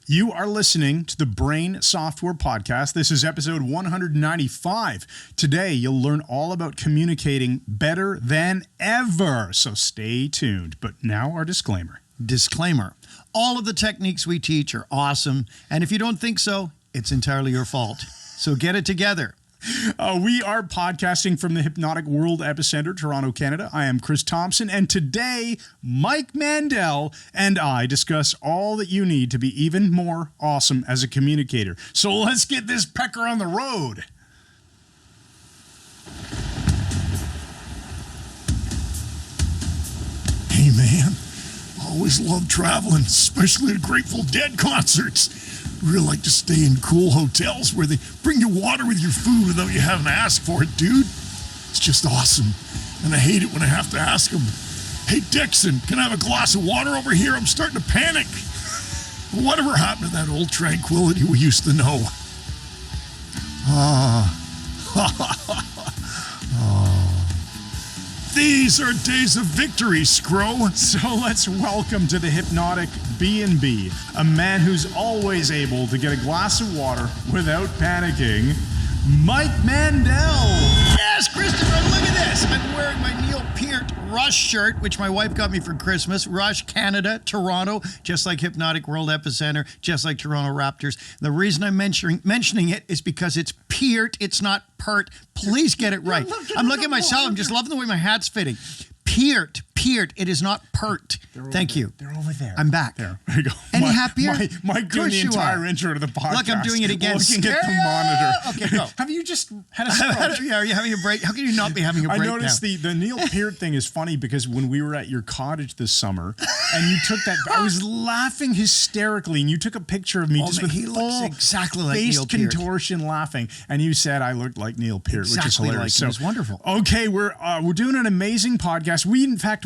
You are listening to the Brain Software Podcast. This is episode 195. Today, you'll learn all about communicating better than ever. So stay tuned. But now our disclaimer. Disclaimer. All of the techniques we teach are awesome. And if you don't think so, it's entirely your fault. So get it together. We are podcasting from the Hypnotic World Epicenter, Toronto, Canada. I am Chris Thompson, and today, Mike Mandel and I discuss all that you need to be even more awesome as a communicator. So let's get this pecker on the road. Hey, man. Always love traveling, especially to Grateful Dead concerts. Really like to stay in cool hotels where they bring you water with your food without you having to ask for it, dude. It's just awesome. And I hate it when I have to ask them, hey, Dixon, can I have a glass of water over here? I'm starting to panic. Whatever happened to that old tranquility we used to know? These are days of victory, Scro. So let's welcome to the Hypnotic B&B, a man who's always able to get a glass of water without panicking, Mike Mandel. Yes, Christopher, look at this. I'm wearing my Neil Peart Rush shirt, which my wife got me for Christmas. Rush, Canada, Toronto, just like Hypnotic World Epicenter, just like Toronto Raptors. The reason I'm mentioning it is because it's Peart, it's not Pert. Please get it right. I'm looking at myself. I'm just loving the way my hat's fitting. Peart. It is not Pert. Thank you. They're over there. I'm back. There you go. Any happier? Mike doing the entire intro to the podcast. Look, I'm doing it again. Looking at the monitor. Okay, go. Have you just had a stroke? Are you having a break? How can you not be having a break I noticed now? the Neil Peart thing is funny because when we were at your cottage this summer and you took that, I was laughing hysterically and you took a picture of me just with he looks exactly like face Neil Peart. contortion laughing and you said I looked like Neil Peart, which is hilarious. Like it was wonderful. Okay, we're doing an amazing podcast.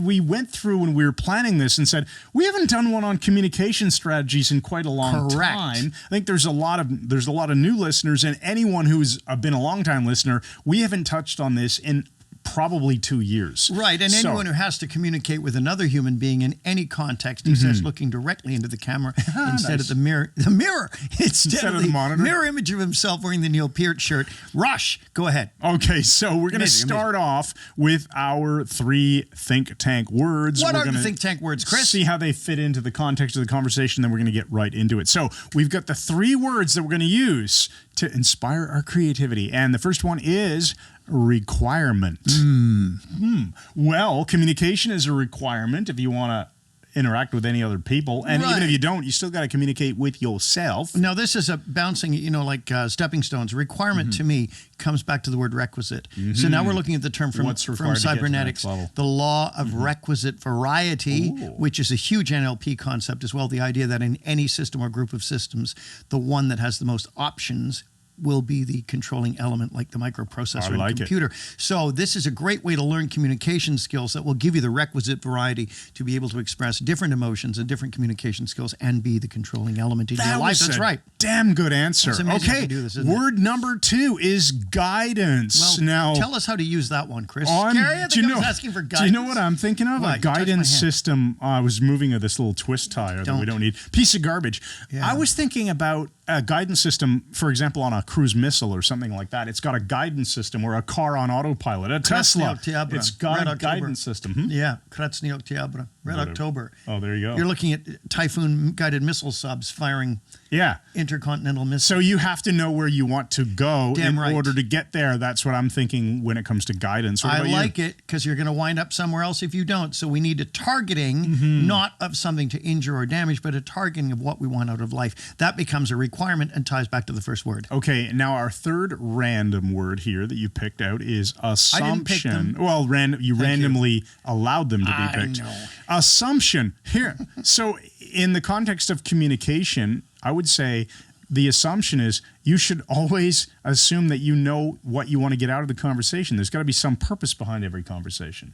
We went through when we were planning this and said we haven't done one on communication strategies in quite a long time. I think there's a lot of new listeners, and anyone who's been a long time listener, we haven't touched on this in probably 2 years. Right, and anyone who has to communicate with another human being in any context, he says looking directly into the camera instead of the mirror. Instead of the monitor. Mirror image of himself wearing the Neil Peart shirt. Rush, go ahead. Okay, so we're going to start off with our 3 think tank words. What are the think tank words, Chris? See how they fit into the context of the conversation, then we're going to get right into it. So we've got the 3 words that we're going to use to inspire our creativity. And the first one is requirement. Well, communication is a requirement if you want to interact with any other people. And even if you don't, you still got to communicate with yourself. Now, this is a bouncing, like stepping stones. Requirement to me comes back to the word requisite. So now we're looking at the term from cybernetics, the law of requisite variety, which is a huge NLP concept as well. The idea that in any system or group of systems, the one that has the most options will be the controlling element, like the microprocessor in a computer. So this is a great way to learn communication skills that will give you the requisite variety to be able to express different emotions and different communication skills and be the controlling element in your life. That's right. Damn good answer. Okay, word number 2 is guidance. Well, now, tell us how to use that one, Chris. Asking for guidance. Do you know what I'm thinking of? A guidance system. I was moving this little twist tire that we don't need. Piece of garbage. Yeah. I was thinking about a guidance system, for example, on a cruise missile or something like that. It's got a guidance system or a car on autopilot. A Tesla, it's got a guidance system. Yeah, Krasny Oktyabr, Red October. Oh, there you go. You're looking at Typhoon-guided missile subs firing intercontinental missiles. So you have to know where you want to go in order to get there. That's what I'm thinking when it comes to guidance. I like it because you're going to wind up somewhere else if you don't. So we need a targeting, not of something to injure or damage, but a targeting of what we want out of life. That becomes a requirement and ties back to the first word. Okay, now our third random word here that you picked out is assumption. I didn't pick them. Well, you randomly allowed them to be picked. I know. Assumption. Here. So in the context of communication, I would say the assumption is you should always assume that you know what you want to get out of the conversation. There's got to be some purpose behind every conversation.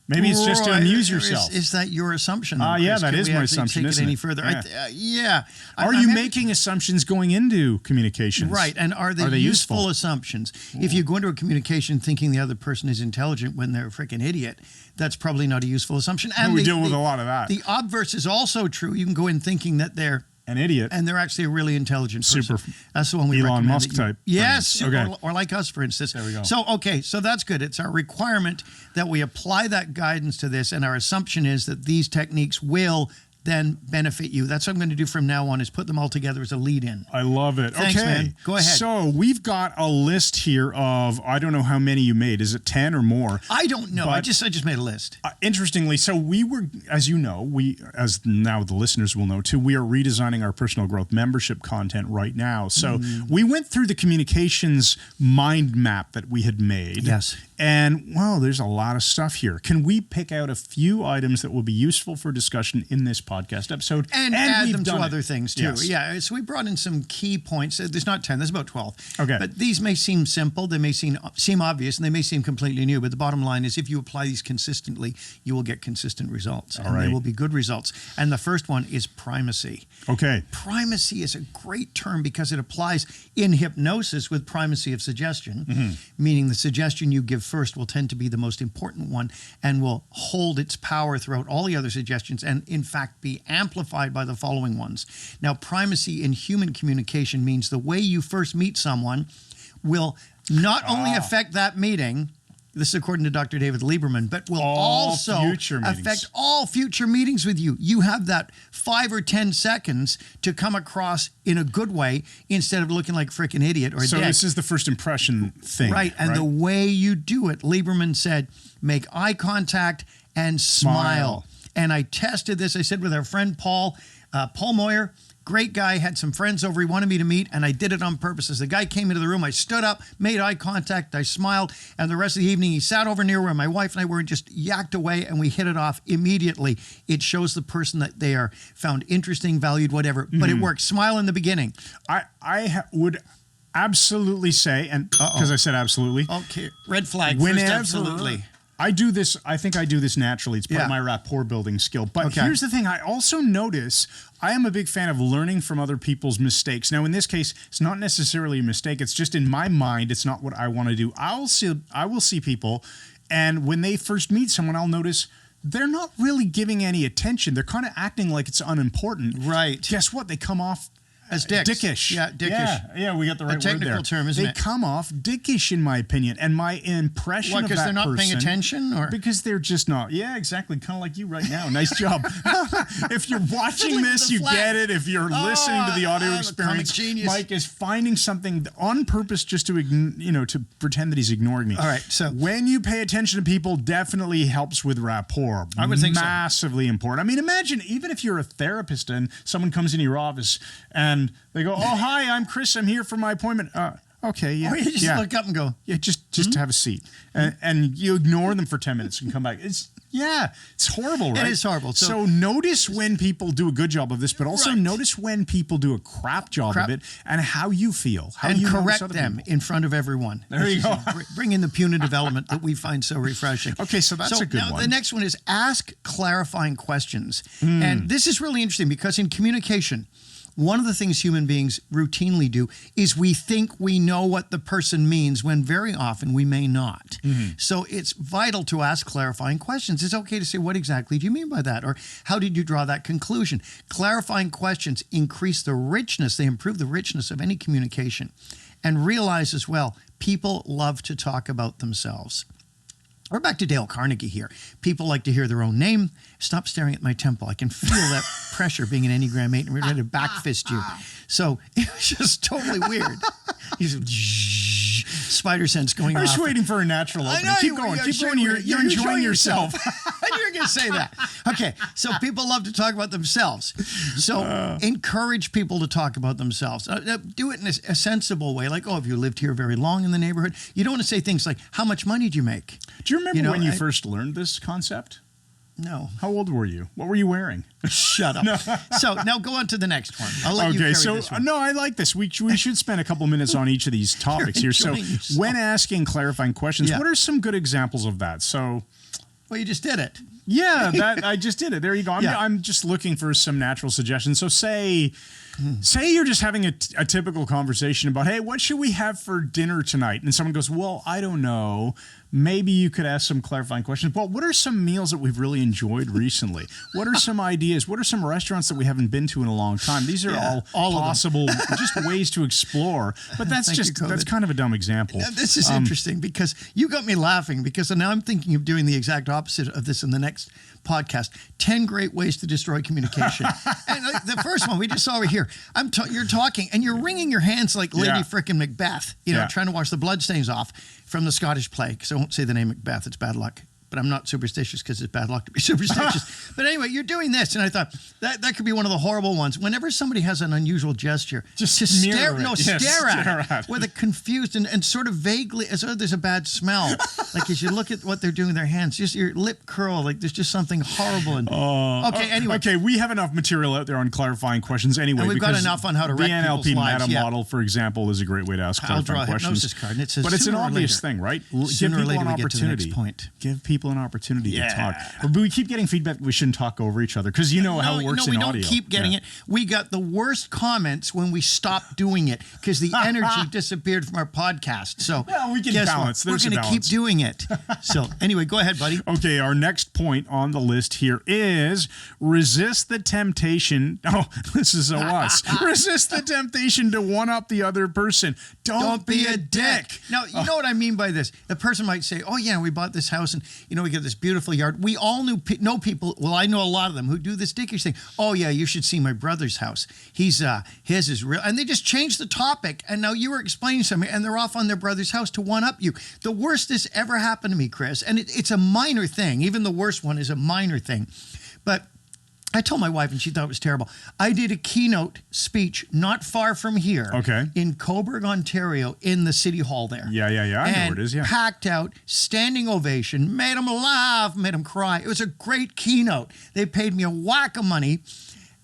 Maybe it's just to amuse yourself. Is that your assumption? Yeah, that is my assumption, isn't it? Any further? Yeah. Are you making assumptions going into communications? Right, and are they useful assumptions? Ooh. If you go into a communication thinking the other person is intelligent when they're a freaking idiot, that's probably not a useful assumption. And we deal with a lot of that. The obverse is also true. You can go in thinking that they're an idiot, and they're actually a really intelligent person. Super. That's the one we Elon recommend. Musk type. Yes, okay. or like us, for instance. There we go. So that's good. It's our requirement that we apply that guidance to this, and our assumption is that these techniques will then benefit you. That's what I'm going to do from now on, is put them all together as a lead-in. I love it. Thanks, okay, man. Go ahead. So we've got a list here of, I don't know how many you made. Is it 10 or more? I don't know. I just made a list. Interestingly, so we were, as you know, as now the listeners will know too, we are redesigning our personal growth membership content right now. So we went through the communications mind map that we had made. Yes. And, well, there's a lot of stuff here. Can we pick out a few items that will be useful for discussion in this podcast episode? And add them to other things, too. Yes. Yeah, so we brought in some key points. There's not 10, there's about 12. Okay. But these may seem simple, they may seem obvious, and they may seem completely new. But the bottom line is, if you apply these consistently, you will get consistent results. All right. They will be good results. And the first one is primacy. Okay. Primacy is a great term because it applies in hypnosis with primacy of suggestion, meaning the suggestion you give first will tend to be the most important one and will hold its power throughout all the other suggestions and, in fact, be amplified by the following ones. Now, primacy in human communication means the way you first meet someone will not only affect that meeting, this is according to Dr. David Lieberman, but will also affect all future meetings with you. You have that 5 or 10 seconds to come across in a good way instead of looking like a freaking idiot or a dick. So this is the first impression thing. Right, and the way you do it, Lieberman said, make eye contact and smile. And I tested this, I said, with our friend Paul Moyer. Great guy, had some friends over he wanted me to meet, and I did it on purpose. As the guy came into the room, I stood up, made eye contact, I smiled, and the rest of the evening he sat over near where my wife and I were and just yacked away, and we hit it off immediately. It shows the person that they are found interesting, valued, whatever, but it works. Smile in the beginning. I would absolutely say, and because I said absolutely. Okay, red flag, first absolutely. I do this, I think I do this naturally. It's part of my rapport building skill. But here's the thing. I also notice I am a big fan of learning from other people's mistakes. Now, in this case, it's not necessarily a mistake. It's just in my mind, it's not what I want to do. I will see people, and when they first meet someone, I'll notice they're not really giving any attention. They're kind of acting like it's unimportant. Right. Guess what? They come off as dicks. Dickish. Yeah, dickish. Yeah, we got the right word there. A technical term, isn't it? They come off dickish, in my opinion. And my impression of that person... because they're not paying attention? Or? Because they're just not. Yeah, exactly. Kind of like you right now. Nice job. If you're watching this, you get it. If you're listening to the audio experience, Mike is finding something on purpose just to, to pretend that he's ignoring me. All right, so... when you pay attention to people, definitely helps with rapport. I would think so. Massively important. I mean, imagine, even if you're a therapist and someone comes into your office and they go, "Oh, hi, I'm Chris. I'm here for my appointment." Okay, yeah. Or you just look up and go, "Yeah, just have a seat," and you ignore them for 10 minutes and come back. It's horrible, right? It is horrible. So notice when people do a good job of this, but also notice when people do a crap job of it, and how you feel. How you correct them in front of everyone. There you go. Bring in the punitive element that we find so refreshing. Okay, so that's a good one. The next one is ask clarifying questions. And this is really interesting because in communication, one of the things human beings routinely do is we think we know what the person means when very often we may not. So it's vital to ask clarifying questions. It's okay to say, what exactly do you mean by that? Or how did you draw that conclusion? Clarifying questions increase the richness. They improve the richness of any communication. And realize as well, people love to talk about themselves. We're back to Dale Carnegie here. People like to hear their own name. Stop staring at my temple. I can feel that pressure being an Enneagram 8 and we're ready to backfist you. So it was just totally weird. He's spider sense going off. I was waiting for a natural opening. Keep going. Keep going. You're enjoying yourself. I knew you were going to say that. Okay, so people love to talk about themselves. So encourage people to talk about themselves. Do it in a sensible way. Like, have you lived here very long in the neighborhood? You don't want to say things like, how much money do you make? Do you remember when you first learned this concept? No. How old were you? What were you wearing? Shut up. No. So now go on to the next one. I'll let you carry this one. No, I like this. We should spend a couple minutes on each of these topics here. So when asking clarifying questions, what are some good examples of that? So Well, you just did it. Yeah, I just did it. There you go. I'm just looking for some natural suggestions. So say you're just having a typical conversation about, hey, what should we have for dinner tonight? And someone goes, well, I don't know. Maybe you could ask some clarifying questions. Well, what are some meals that we've really enjoyed recently? What are some ideas? What are some restaurants that we haven't been to in a long time? These are all possible just ways to explore. But that's kind of a dumb example. This is interesting because you got me laughing because now I'm thinking of doing the exact opposite of this in the next podcast. 10 great ways to destroy communication. And the first one we just saw over here. You're talking and you're wringing your hands like Lady frickin' Macbeth, trying to wash the bloodstains off from the Scottish play. Because I won't say the name Macbeth, it's bad luck. But I'm not superstitious because it's bad luck to be superstitious. But anyway, you're doing this, and I thought that could be one of the horrible ones. Whenever somebody has an unusual gesture, just stare at it with a confused and sort of vaguely, as though there's a bad smell. Like as you look at what they're doing with their hands, just your lip curl, like there's just something horrible. And anyway. Okay, we have enough material out there on clarifying questions anyway. And we've got enough on how to wreck people's lives. The NLP meta model, for example, is a great way to ask clarifying questions. Hypnosis card, and it says, but it's an obvious thing, right? Give people an opportunity. Give people an opportunity to talk. But we keep getting feedback we shouldn't talk over each other because how it works in audio. No, we don't keep getting it. We got the worst comments when we stopped doing it because the energy disappeared from our podcast. So we can balance. We're going to keep doing it. So anyway, go ahead, buddy. Okay, our next point on the list here is resist the temptation. Oh, this is us. Resist the temptation to one-up the other person. Don't be a dick. Now, you know what I mean by this. The person might say, oh, yeah, we bought this house and, we got this beautiful yard. We all know people. Well, I know a lot of them who do this dickish thing. Oh, yeah, you should see my brother's house. His is real. And they just changed the topic. And now you were explaining something and they're off on their brother's house to one-up you. The worst this ever happened to me, Chris. And it's a minor thing. Even the worst one is a minor thing. But I told my wife, and she thought it was terrible. I did a keynote speech not far from here in Coburg, Ontario, in the City Hall there. Yeah. I know where it is, yeah. Packed out, standing ovation, made them laugh, made them cry. It was a great keynote. They paid me a whack of money.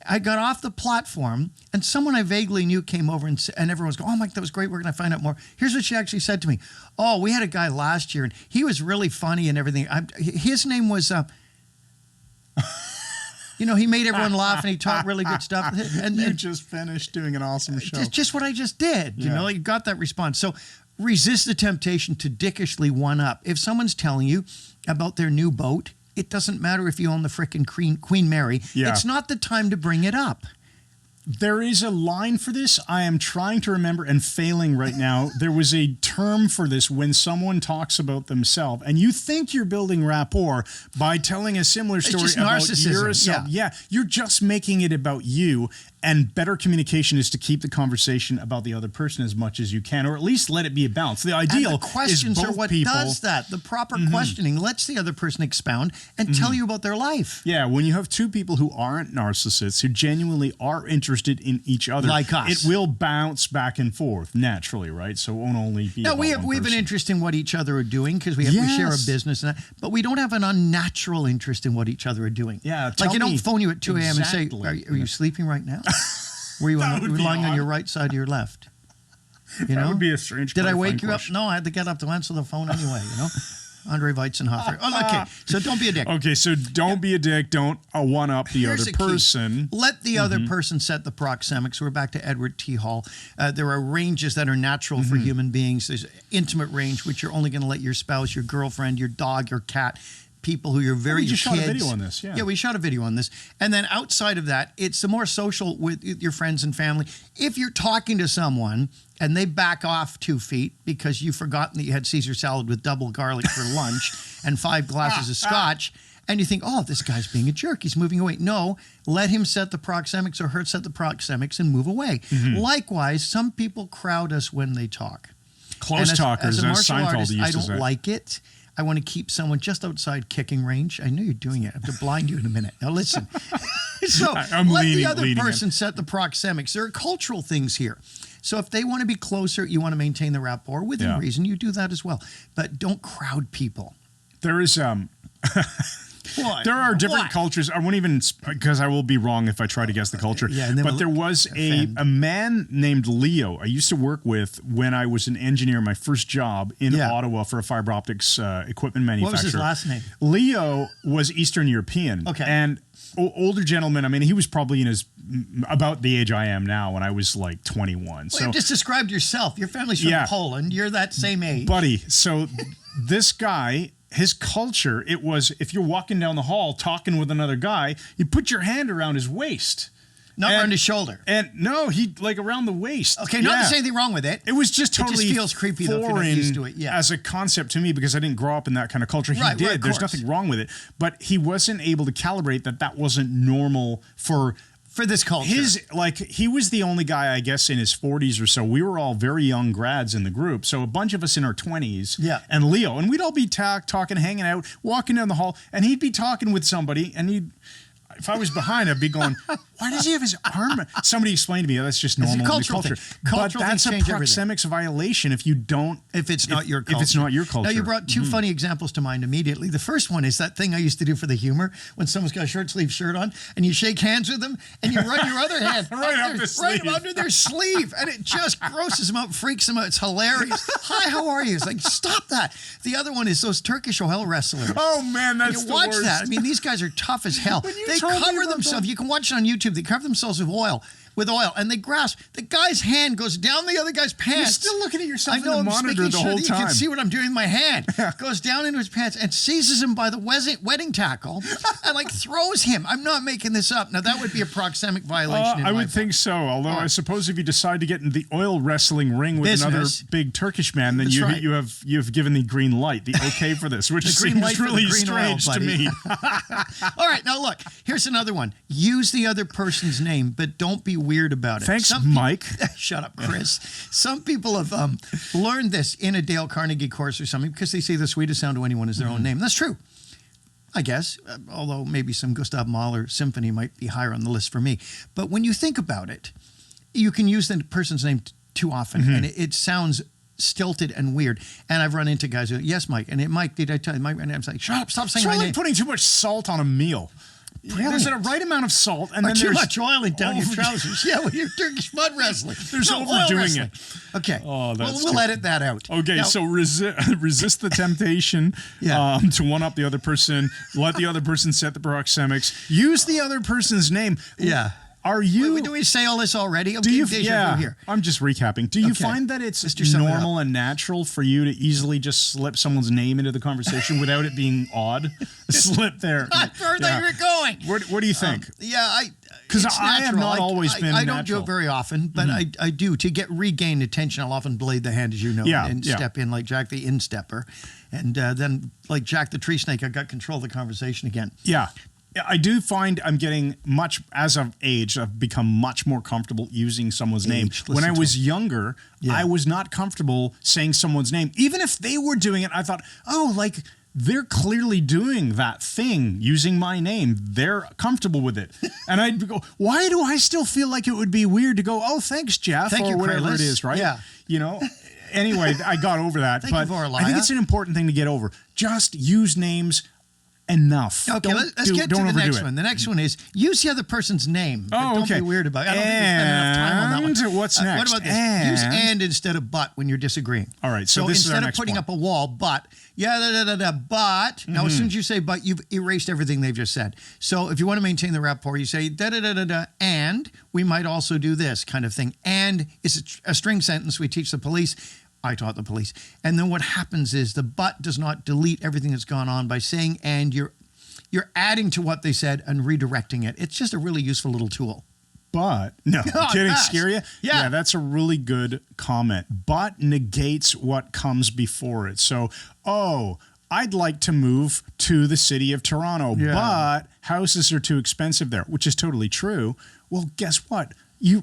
I got off the platform, and someone I vaguely knew came over, and everyone's going, oh, Mike, that was great. We're going to find out more. Here's what she actually said to me. Oh, we had a guy last year, and he was really funny and everything. His name was... he made everyone laugh and he taught really good stuff. And you just finished doing an awesome show. Just what I just did. You got that response. So resist the temptation to dickishly one-up. If someone's telling you about their new boat, it doesn't matter if you own the frickin' Queen Mary. Yeah. It's not the time to bring it up. There is a line for this. I am trying to remember and failing right now. There was a term for this when someone talks about themselves, and you think you're building rapport by telling a similar story about yourself. Yeah, you're just making it about you. And better communication is to keep the conversation about the other person as much as you can, or at least let it be a balance. The ideal and the questions is both are what people, does that. The proper questioning lets the other person expound and tell you about their life. Yeah, when you have two people who aren't narcissists, who genuinely are interested in each other, like us, it will bounce back and forth naturally, right? So it won't only be. Now we have an interest in what each other are doing because we share a business, but we don't have an unnatural interest in what each other are doing. Yeah, like you don't phone you at 2 a.m. and say, "Are you sleeping right now?" Were you lying on your right side or your left? That would be a strange. Did I wake you up? No, I had to get up to answer the phone anyway. Andre Weizenhofer. Okay, so don't be a dick. Okay, so don't be a dick. Don't one-up the other person. Let the other person set the proxemics. We're back to Edward T. Hall. There are ranges that are natural for human beings. There's intimate range, which you're only going to let your spouse, your girlfriend, your dog, your cat, people who you're very we just kids. Shot a video on this. Yeah, we shot a video on this. And then outside of that, it's the more social with your friends and family. If you're talking to someone and they back off 2 feet because you've forgotten that you had Caesar salad with double garlic for lunch and 5 glasses of scotch, and you think, oh, this guy's being a jerk. He's moving away. No, let him set the proxemics or her set the proxemics and move away. Likewise, some people crowd us when they talk. Close talkers, as a martial Seinfeld artist, used to I say. don't like it. I want to keep someone just outside kicking range. I know you're doing it. I have to blind you in a minute. Now listen. So let the other person set the proxemics. There are cultural things here. So if they want to be closer, you want to maintain the rapport within reason, you do that as well. But don't crowd people. There is What? There are different What? cultures. I won't even, because I will be wrong if I try to guess the culture. Yeah, and then but we'll there was offend. a man named Leo I used to work with when I was an engineer, my first job in Ottawa for a fiber optics equipment manufacturer. What was his last name? Leo was Eastern European. Okay. And older gentleman. I mean, he was probably in his about the age I am now when I was like 21. Well, So you just described yourself. Your family's from Poland. You're that same age. buddy, so this guy, his culture, it was if you're walking down the hall talking with another guy, you put your hand around his waist. Not around his shoulder. And no, he like around the waist. Okay, not to say anything wrong with it. It was just totally It just feels creepy though if you're not used to it. Yeah. As a concept to me because I didn't grow up in that kind of culture. He Right, did. right, of There's course. nothing wrong with it. But he wasn't able to calibrate that wasn't normal for this culture. He was the only guy, I guess, in his 40s or so. We were all very young grads in the group. So a bunch of us in our 20s. Yeah. And Leo. And we'd all be talking, hanging out, walking down the hall. And he'd be talking with somebody. And if I was behind, I'd be going, why does he have his arm? Somebody explained to me, that's just normal in the culture. But that's a proxemics violation if you don't. If it's not your culture. If it's not your culture. Now, you brought two funny examples to mind immediately. The first one is that thing I used to do for the humor when someone's got a short sleeve shirt on and you shake hands with them and you run your other hand right under their sleeve. And it just grosses them out, freaks them out. It's hilarious. Hi, how are you? It's like, stop that. The other one is those Turkish oil wrestlers. Oh, man, that's the watch worst. that. I mean, these guys are tough as hell. They cover themselves. You can watch it on YouTube. They cover themselves with oil, and they grasp. The guy's hand goes down the other guy's pants. You're still looking at yourself I know, in the I'm monitor making the sure whole that time. You can see what I'm doing with my hand. Goes down into his pants and seizes him by the wedding tackle and like throws him. I'm not making this up. Now that would be a proxemic violation. I would think so. Although I suppose if you decide to get in the oil wrestling ring with another big Turkish man, then you've given the green light, the okay for this, which seems really strange to me. All right, now look. Here's another one. Use the other person's name, but don't be weird about it. Thanks, Mike. Shut up, Chris. Some people have learned this in a Dale Carnegie course or something because they say the sweetest sound to anyone is their own name. That's true, I guess, although maybe some Gustav Mahler symphony might be higher on the list for me. But when you think about it, you can use the person's name too often, and it sounds stilted and weird. And I've run into guys who, yes, Mike, and Mike, did I tell you? Mike, and I'm like, shut up, stop saying my name. It's like putting too much salt on a meal. Brilliant. There's a right amount of salt, and then too there's much oil down your trousers. Yeah, when you're Turkish mud wrestling. There's overdoing it. Okay. Oh, we'll edit that out. Okay, now, so resist the temptation to one up the other person. Let the other person set the proxemics. Use the other person's name. Yeah. Are you? Do we say all this already? Do you? Yeah. I'm just recapping. Do you find that it's normal and natural for you to easily just slip someone's name into the conversation without it being odd? Slip there. Where they were going. What do you think? Because I have not always been. I don't do it very often, but I do to regain attention. I'll often blade the hand, as you know, and step in like Jack the Instepper, and then like Jack the Tree Snake. I got control of the conversation again. Yeah. I do find I'm getting as of age, I've become much more comfortable using someone's name. When I was younger, I was not comfortable saying someone's name. Even if they were doing it, I thought, they're clearly doing that thing using my name. They're comfortable with it. And I'd go, why do I still feel like it would be weird to go, oh, thanks, Jeff, or whatever it is, right? Yeah. You know? Anyway, I got over that. But I think it's an important thing to get over. Just use names enough. Okay, let's get to the next one. The next one is use the other person's name. Don't be weird about it. I don't think we spend enough time on that one. What's next? What about this? Use and instead of but when you're disagreeing. All right, so this instead of putting up a wall, but but now as soon as you say but, you've erased everything they've just said. So if you want to maintain the rapport, you say and we might also do this kind of thing. And it's a string sentence we teach the police. I taught the police. And then what happens is the but does not delete everything that's gone on by saying and you're adding to what they said and redirecting it. It's just a really useful little tool. But, kidding, scare you? Yeah, that's a really good comment. But negates what comes before it. So, I'd like to move to the city of Toronto, but houses are too expensive there, which is totally true. Well, guess what?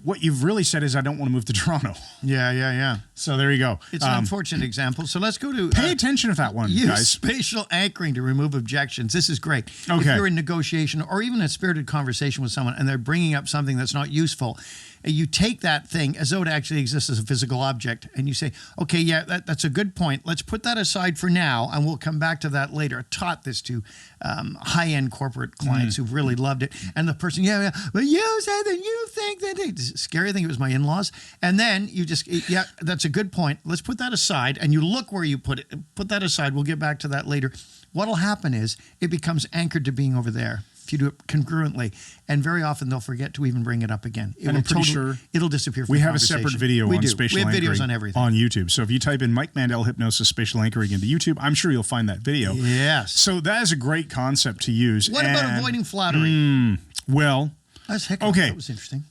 what you've really said is I don't want to move to Toronto. Yeah. So there you go. It's an unfortunate example. So let's go to... Pay attention to that one, use guys. spatial anchoring to remove objections. This is great. Okay. If you're in negotiation or even a spirited conversation with someone and they're bringing up something that's not useful, you take that thing as though it actually exists as a physical object and you say, okay, yeah, that's a good point. Let's put that aside for now and we'll come back to that later. I taught this to high-end corporate clients who've really loved it. And the person, yeah, but you said that you think that... Scary thing, it was my in-laws. And then you just, yeah, that's a good point. Let's put that aside. And you look where you put it. Put that aside. We'll get back to that later. What'll happen is it becomes anchored to being over there if you do it congruently. And very often they'll forget to even bring it up again. And I'm pretty sure it'll disappear from we the have a conversation. separate video on spatial anchoring. We have videos on everything. On YouTube. So if you type in Mike Mandel Hypnosis Spatial Anchoring into YouTube, I'm sure you'll find that video. Yes. So that is a great concept to use. What about avoiding flattery? Well, that's heck. Okay. That was interesting.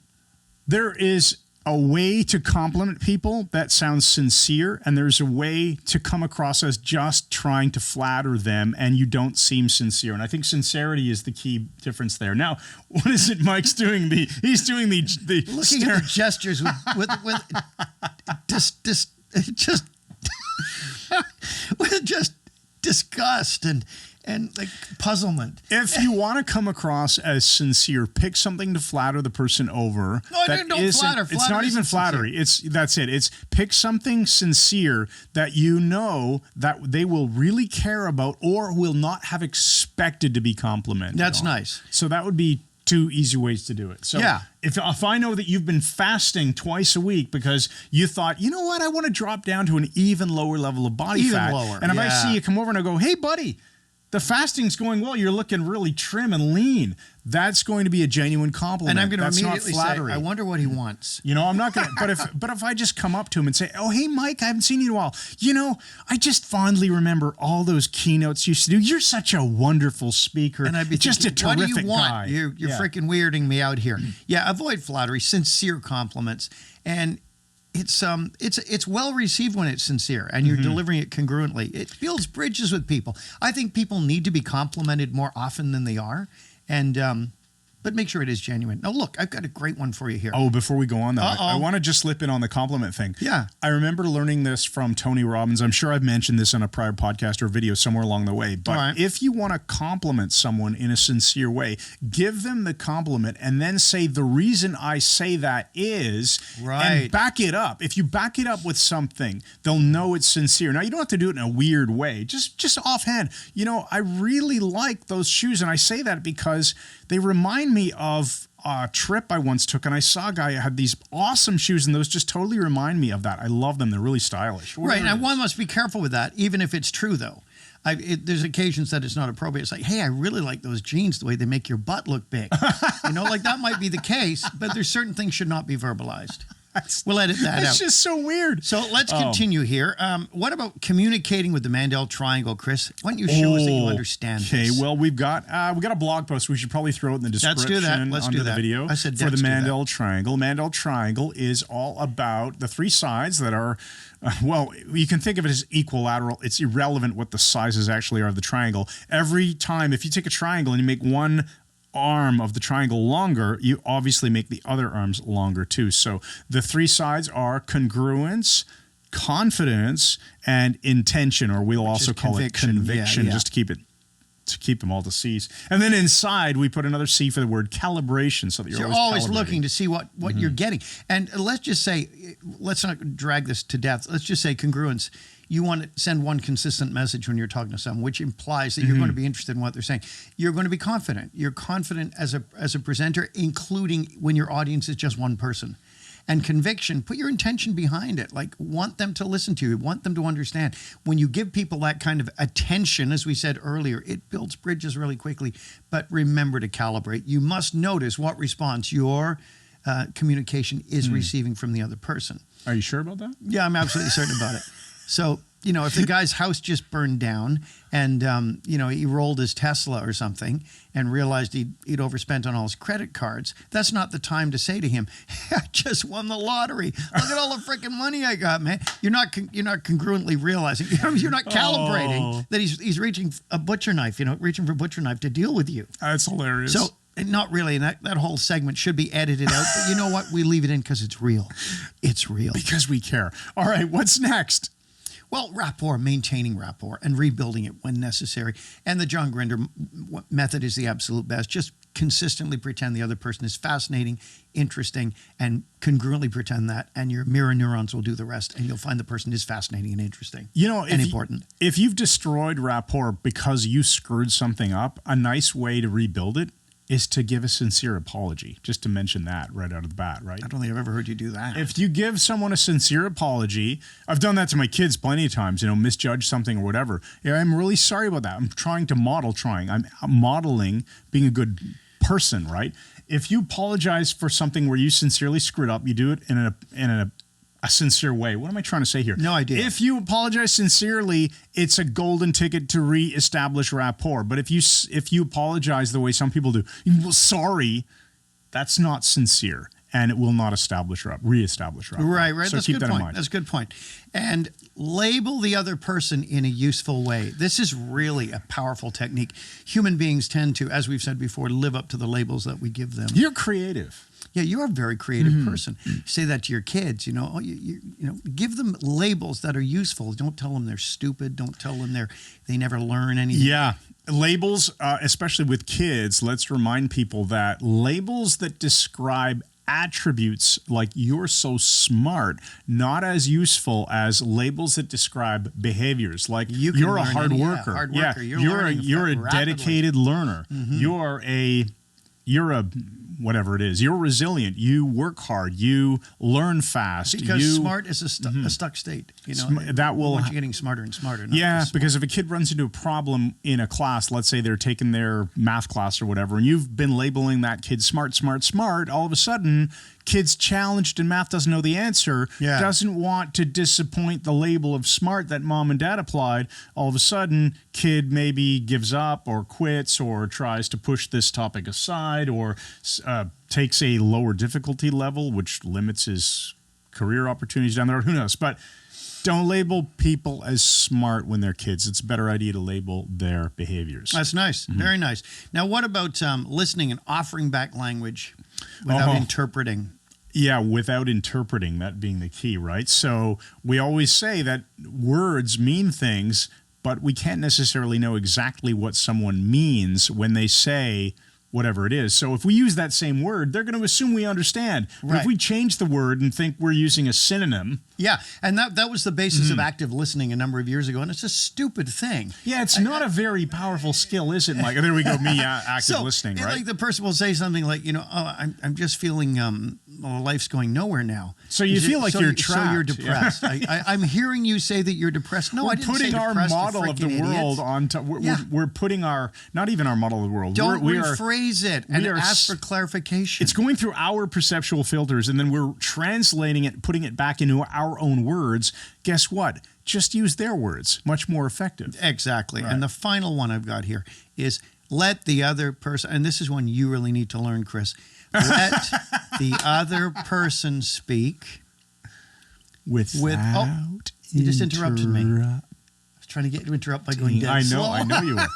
There is a way to compliment people that sounds sincere, and there's a way to come across as just trying to flatter them, and you don't seem sincere. And I think sincerity is the key difference there. Now, what is it Mike's doing? He's doing the looking at the gestures with just disgust and like puzzlement. If you want to come across as sincere, pick something to flatter the person over. No, don't flatter. It's not even flattery. That's it. It's pick something sincere that you know that they will really care about or will not have expected to be complimented. That's on. nice. So that would be 2 easy ways to do it. So yeah. If I know that you've been fasting twice a week because you thought, you know what, I want to drop down to an even lower level of body fat. Lower. And if I see you come over and I go, hey, buddy, the fasting's going well. You're looking really trim and lean. That's going to be a genuine compliment. And I'm going to immediately say, flattery. I wonder what he wants. You know, I'm not going to, but if I just come up to him and say, oh, hey, Mike, I haven't seen you in a while. You know, I just fondly remember all those keynotes you used to do. You're such a wonderful speaker. And I'd be just thinking, a terrific what do you want? guy. You're freaking weirding me out here. Yeah, avoid flattery, sincere compliments. And it's well received when it's sincere and you're delivering it congruently. It builds bridges with people. I think people need to be complimented more often than they are, and but make sure it is genuine. Now, look, I've got a great one for you here. Oh, before we go on, though, I want to just slip in on the compliment thing. Yeah. I remember learning this from Tony Robbins. I'm sure I've mentioned this on a prior podcast or video somewhere along the way. But if you want to compliment someone in a sincere way, give them the compliment and then say, the reason I say that is, and back it up. If you back it up with something, they'll know it's sincere. Now, you don't have to do it in a weird way. Just offhand. You know, I really like those shoes. And I say that because they remind me of a trip I once took, and I saw a guy who had these awesome shoes, and those just totally remind me of that. I love them. They're really stylish. Right, and one must be careful with that, even if it's true, though. There's occasions that it's not appropriate. It's like, hey, I really like those jeans, the way they make your butt look big. You know, like that might be the case, but there's certain things should not be verbalized. We'll edit that out. It's just so weird. So let's continue here. What about communicating with the Mandel triangle, Chris? Why don't you show us that you understand this? Okay, well, we got a blog post. We should probably throw it in the description. Let's do that. Let's do that. The video I said for the Mandel triangle. Mandel triangle is all about the 3 sides that are, well, you can think of it as equilateral. It's irrelevant what the sizes actually are of the triangle. Every time, if you take a triangle and you make one arm of the triangle longer, you obviously make the other arms longer too. So the 3 sides are congruence, confidence, and intention, or we'll also call it conviction, just to keep them all to C's. And then inside we put another C for the word calibration, so that you're always looking to see what you're getting. And let's just say, let's not drag this to death. Let's just say congruence. You want to send one consistent message when you're talking to someone, which implies that you're going to be interested in what they're saying. You're going to be confident. You're confident as a presenter, including when your audience is just one person. And conviction, put your intention behind it. Like, want them to listen to you, want them to understand. When you give people that kind of attention, as we said earlier, it builds bridges really quickly. But remember to calibrate. You must notice what response your communication is receiving from the other person. Are you sure about that? Yeah, I'm absolutely certain about it. So, you know, if the guy's house just burned down and, you know, he rolled his Tesla or something and realized he'd overspent on all his credit cards, that's not the time to say to him, I just won the lottery. Look at all the freaking money I got, man. You're not congruently realizing, you're not calibrating that he's reaching a butcher knife, reaching for a butcher knife to deal with you. That's hilarious. So not really. And that whole segment should be edited out. But you know what? We leave it in because it's real. It's real. Because we care. All right, what's next? Well, rapport, maintaining rapport and rebuilding it when necessary. And the John Grinder method is the absolute best. Just consistently pretend the other person is fascinating, interesting, and congruently pretend that, and your mirror neurons will do the rest, and you'll find the person is fascinating and interesting. And important. If you've destroyed rapport because you screwed something up, a nice way to rebuild it is to give a sincere apology, just to mention that right out of the bat, right? I don't think I've ever heard you do that. If you give someone a sincere apology, I've done that to my kids plenty of times, misjudge something or whatever. Yeah, I'm really sorry about that. I'm modeling being a good person, right? If you apologize for something where you sincerely screwed up, you do it in a sincere way. What am I trying to say here? No idea. If you apologize sincerely, it's a golden ticket to reestablish rapport. But if you apologize the way some people do, sorry, that's not sincere, and it will not reestablish rapport. Right. So That's keep a good that point. in mind. That's a good point. And label the other person in a useful way. This is really a powerful technique. Human beings tend to, as we've said before, live up to the labels that we give them. You're creative. Yeah, you're a very creative person. Say that to your kids, give them labels that are useful. Don't tell them they're stupid. Don't tell them they never learn anything. Yeah. Labels, especially with kids, let's remind people that labels that describe attributes like you're so smart, not as useful as labels that describe behaviors like you're a hard worker. You're a dedicated learner. You're a whatever it is. You're resilient. You work hard. You learn fast. Because smart is a stuck state. That will want you getting smarter and smarter. Because if a kid runs into a problem in a class, let's say they're taking their math class or whatever, and you've been labeling that kid smart, all of a sudden, kid's challenged in math, doesn't know the answer, doesn't want to disappoint the label of smart that mom and dad applied. All of a sudden, kid maybe gives up or quits or tries to push this topic aside or takes a lower difficulty level, which limits his career opportunities down the road. Who knows? But don't label people as smart when they're kids. It's a better idea to label their behaviors. That's nice. Very nice. Now, what about listening and offering back language without interpreting? Yeah, without interpreting, that being the key, right? So we always say that words mean things, but we can't necessarily know exactly what someone means when they say whatever it is. So if we use that same word, they're going to assume we understand. But if we change the word and think we're using a synonym... Yeah, and that was the basis of active listening a number of years ago, and it's a stupid thing. Yeah, it's not a very powerful skill, is it, Mike? There we go, active listening, right? Like the person will say something like, I'm just feeling life's going nowhere now. So you feel like you're trapped. So you're depressed. I'm hearing you say that you're depressed. No, I didn't say depressed. We're putting our model of the world on top. We're putting not even our model of the world. Don't rephrase it and ask for clarification. It's going through our perceptual filters, and then we're translating it, putting it back into our own words. Guess what? Just use their words. Much more effective. Exactly. Right. And the final one I've got here is let the other person, and this is one you really need to learn, Chris, let the other person speak without you just interrupted me. I was trying to get you to interrupt by going dead slow. I know you were.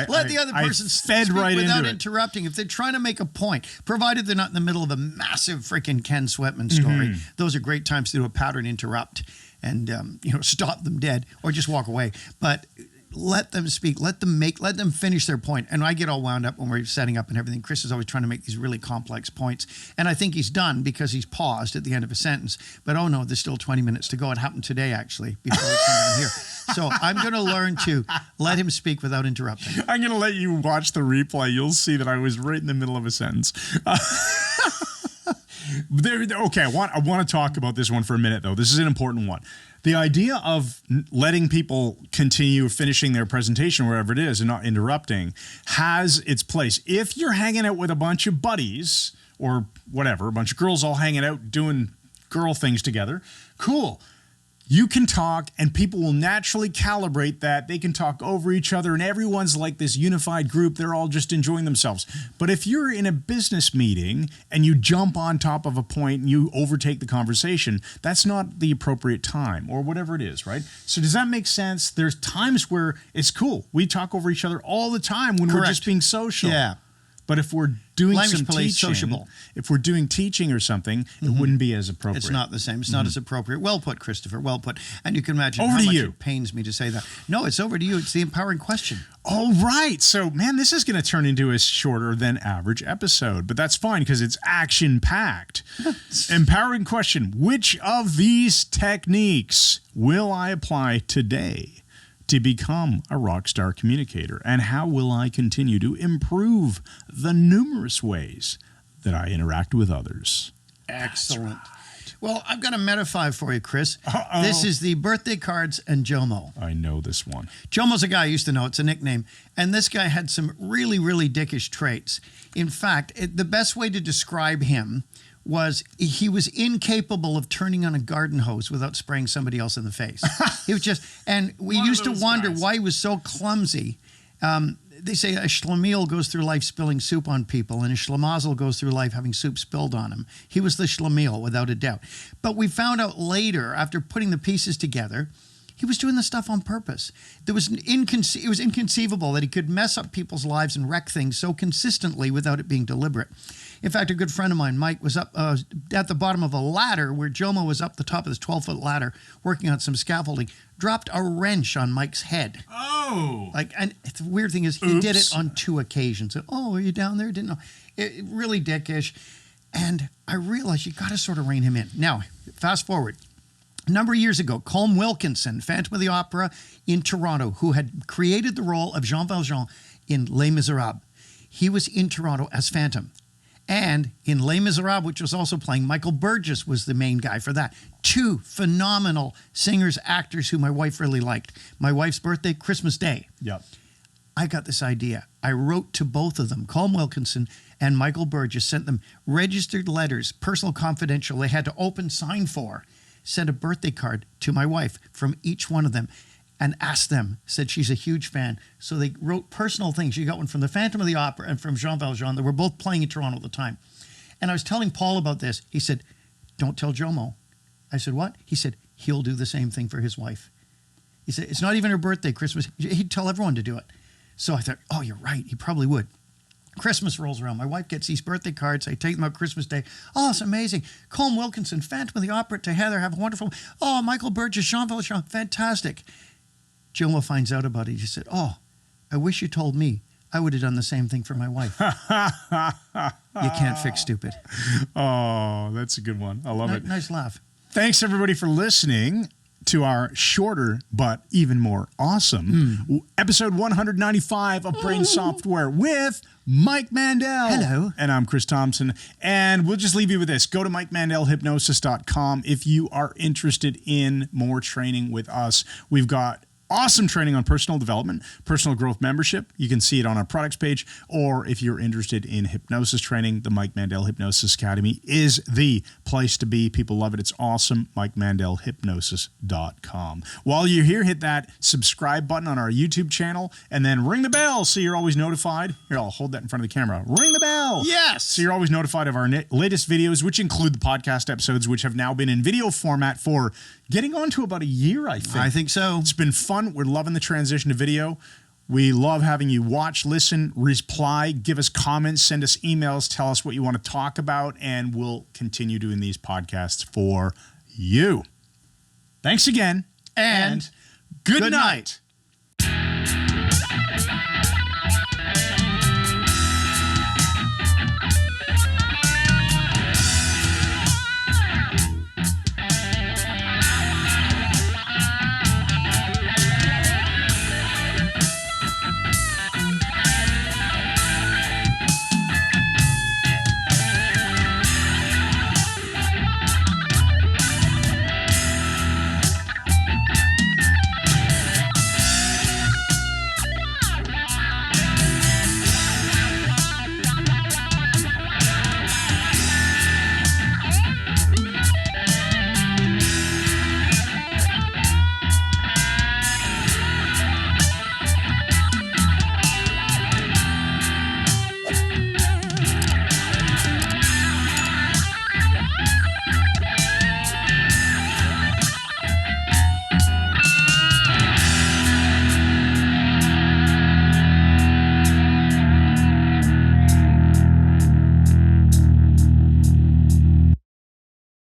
Let the other person speak without interrupting. If they're trying to make a point, provided they're not in the middle of a massive freaking Ken Sweatman story, those are great times to do a pattern interrupt and stop them dead or just walk away. But let them speak. Let them finish their point. And I get all wound up when we're setting up and everything. Chris is always trying to make these really complex points. And I think he's done because he's paused at the end of a sentence. But oh no, there's still 20 minutes to go. It happened today, actually, before we came down here. So I'm going to learn to let him speak without interrupting. I'm going to let you watch the replay. You'll see that I was right in the middle of a sentence. Okay, I want to talk about this one for a minute, though. This is an important one. The idea of letting people continue finishing their presentation, wherever it is, and not interrupting, has its place. If you're hanging out with a bunch of buddies or whatever, a bunch of girls all hanging out doing girl things together, cool. You can talk, and people will naturally calibrate that. They can talk over each other, and everyone's like this unified group. They're all just enjoying themselves. But if you're in a business meeting and you jump on top of a point and you overtake the conversation, that's not the appropriate time or whatever it is, right? So does that make sense? There's times where it's cool. We talk over each other all the time when we're just being social. Yeah. But if we're doing Language some police, teaching, sociable. if we're doing teaching or something, it wouldn't be as appropriate. It's not the same. It's not as appropriate. Well put, Christopher. Well put. And you can imagine Over how to much you. it pains me to say that. No, it's over to you. It's the empowering question. All right. So, man, this is going to turn into a shorter than average episode, but that's fine because it's action-packed. Empowering question. Which of these techniques will I apply today to become a rock star communicator? And how will I continue to improve the numerous ways that I interact with others? Excellent. Well, I've got a Meta 5 for you, Chris. Uh-oh. This is the birthday cards and Jomo. I know this one. Jomo's a guy I used to know. It's a nickname. And this guy had some really, really dickish traits. In fact, the best way to describe him was he was incapable of turning on a garden hose without spraying somebody else in the face. He was just, and we used to wonder why he was so clumsy. They say a schlemiel goes through life spilling soup on people, and a schlemazel goes through life having soup spilled on him. He was the schlemiel, without a doubt. But we found out later, after putting the pieces together, he was doing the stuff on purpose. It was inconceivable that he could mess up people's lives and wreck things so consistently without it being deliberate. In fact, a good friend of mine, Mike, was up at the bottom of a ladder where Jomo was up the top of this 12-foot ladder working on some scaffolding, dropped a wrench on Mike's head. Oh! And the weird thing is he did it on 2 occasions. Oh, are you down there? Didn't know. It really dickish. And I realized you got to sort of rein him in. Now, fast forward. A number of years ago, Colm Wilkinson, Phantom of the Opera in Toronto, who had created the role of Jean Valjean in Les Miserables. He was in Toronto as Phantom. And in Les Miserables, which was also playing, Michael Burgess was the main guy for that. 2 phenomenal singers, actors who my wife really liked. My wife's birthday, Christmas Day. Yep. I got this idea. I wrote to both of them, Colm Wilkinson and Michael Burgess, sent them registered letters, personal confidential, they had to open sign for, sent a birthday card to my wife from each one of them and asked them, said she's a huge fan. So they wrote personal things. You got one from the Phantom of the Opera and from Jean Valjean. They were both playing in Toronto at the time. And I was telling Paul about this. He said, don't tell Jomo. I said, what? He said, he'll do the same thing for his wife. He said, it's not even her birthday, Christmas. He'd tell everyone to do it. So I thought, oh, you're right. He probably would. Christmas rolls around. My wife gets these birthday cards. I take them out Christmas Day. Oh, it's amazing. Colm Wilkinson, Phantom of the Opera to Heather. Have a wonderful. Oh, Michael Burgess, Jean Valjean. Fantastic. Jomo finds out about it. He said, oh, I wish you told me. I would have done the same thing for my wife. You can't fix stupid. Oh, that's a good one. I love it. Nice laugh. Thanks, everybody, for listening to our shorter but even more awesome episode 195 of Brain Software with Mike Mandel. Hello. And I'm Chris Thompson. And we'll just leave you with this. Go to MikeMandelHypnosis.com if you are interested in more training with us. We've got awesome training on personal development, personal growth membership. You can see it on our products page. Or if you're interested in hypnosis training, the Mike Mandel Hypnosis Academy is the place to be. People love it. It's awesome. MikeMandelHypnosis.com. While you're here, hit that subscribe button on our YouTube channel and then ring the bell so you're always notified. Here, I'll hold that in front of the camera. Ring the bell. Yes. So you're always notified of our latest videos, which include the podcast episodes, which have now been in video format for getting on to about a year, I think. I think so. It's been fun. We're loving the transition to video. We love having you watch, listen, reply, give us comments, send us emails, tell us what you want to talk about, and we'll continue doing these podcasts for you. Thanks again, and good night. night.